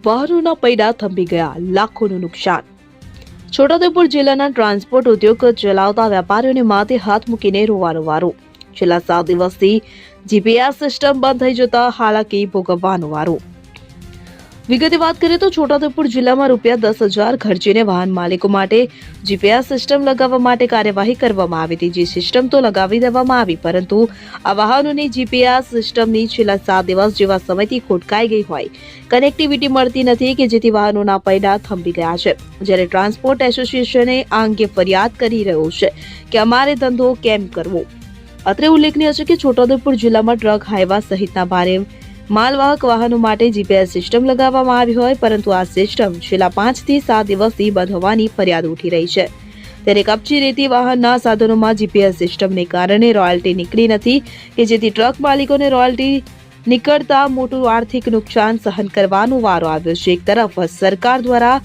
વાહનોના પૈડા થંભી ગયા, લાખોનું નુકસાન। છોટાઉદેપુર જિલ્લાના ટ્રાન્સપોર્ટ ઉદ્યોગ ચલાવતા વેપારીઓને માથે હાથ મૂકીને રોવાનો વારો। છેલ્લા 7 દિવસથી જીપીએસ સિસ્ટમ બંધ થઈ જતા હાલાકી ભોગવવાનો વારો। વિગતે વાત કરીએ તો છોટાઉદેપુર જિલ્લામાં ₹10,000 ખર્ચીને વાહન માલિકો માટે જીપીએસ સિસ્ટમ લગાવવા માટે કાર્યવાહી કરવામાં આવી હતી। જે સિસ્ટમ તો લગાવી દેવામાં આવી, પરંતુ આ વાહનોની જીપીએસ સિસ્ટમની છેલ્લા 7 દિવસ જેવા સમયથી ખોટકાઈ ગઈ હોય, કનેક્ટિવિટી મળતી નથી કે જેથી વાહનોના પૈડા થંભી ગયા છે। જ્યારે ટ્રાન્સપોર્ટ એસોસિએશને આ અંગે ફરિયાદ કરી રહ્યો છે કે અમારે ધંધો કેમ કરવો। અત્રે ઉલ્લેખનીય છે કે છોટાઉદેપુર જિલ્લામાં ટ્રક, હાઈવા સહિતના ભારે માલવાહક વાહનો માટે જીપીએસ સિસ્ટમ લગાવવામાં આવી હોય, પરંતુ આ સિસ્ટમ છેલ્લા 5 થી 7 દિવસથી બંધ હોવાની ફરિયાદ ઉઠી રહી છે। ત્યારે કપચી રેતી વાહનના સાધનોમાં જીપીએસ સિસ્ટમને કારણે રોયલ્ટી નીકળી નથી કે જેથી ટ્રક માલિકોને રોયલ્ટી નીકળતા મોટું આર્થિક નુકસાન સહન કરવાનો વારો આવ્યો છે। એક તરફ સરકાર દ્વારા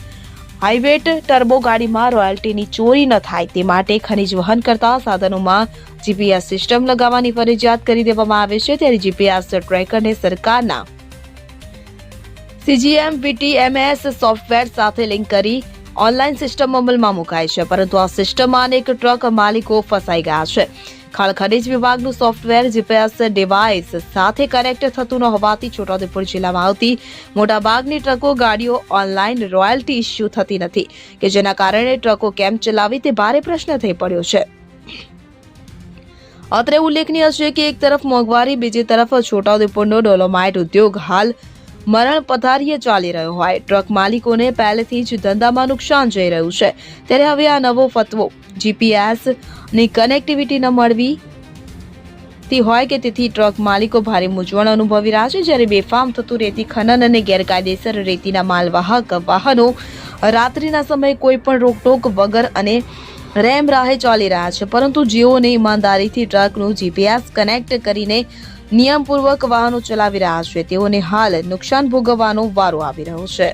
હાઈવેટ ટર્બો ગાડીમાં રોયલ્ટીની ચોરી ન થાય તે માટે ખનીજ વહન કરતા સાધનોમાં જીપીએસ સિસ્ટમ લગાવવાની ફરજિયાત કરી દેવામાં આવે છે। ત્યારે જીપીએસ ટ્રેકરને સરકારના CGM-VTMS સોફ્ટવેર સાથે લિંક કરી ઓનલાઈન સિસ્ટમ અમલમાં મુકાય છે, પરંતુ આ સિસ્ટમમાં અનેક ટ્રક માલિકો ફસાઈ ગયા છે। ખાણ ખનીજ વિભાગનું સોફ્ટવેર જીપીએસ ડિવાઇસ સાથે કનેક્ટ થતું ન હોવાથી છોટાઉદેપુર જિલ્લામાં આવતી મોટાભાગની ટ્રકો, ગાડીઓ ઓનલાઈન રોયલ્ટી ઇસ્યુ થતી નથી કે જેના કારણે ટ્રકો કેમ ચલાવી તે ભારે પ્રશ્ન થઈ પડ્યો છે। અત્રે ઉલ્લેખનીય છે કે એક તરફ મોંઘવારી, બીજી તરફ છોટાઉદેપુરનો ડોલોમાઇટ ઉદ્યોગ હાલ મરણ પથારીએ ચાલી રહ્યો હોય, ટ્રક માલિકોને પહેલેથી જ ધંધામાં નુકસાન જઈ રહ્યું છે। ત્યારે હવે આ નવો ફતવો જીપીએસ ની કનેક્ટિવિટી ન મળવી તે હોય કે તેથી ટ્રક માલિકો ભારે મૂંઝવણ અનુભવી રહ્યા છે। જ્યારે બેફામ થતું રેતી ખનન અને ગેરકાયદેસર રેતીના માલવાહક વાહનો રાત્રિના સમયે કોઈ પણ રોકટોક વગર અને રેમ રાહે ચાલી રહ્યા છે, પરંતુ જેઓને ઈમાનદારીથી ટ્રકનું જીપીએસ કનેક્ટ કરીને નિયમપૂર્વક વાહનો ચલાવી રહ્યા છે તેઓને હાલ નુકસાન ભોગવવાનો વારો આવી રહ્યો છે।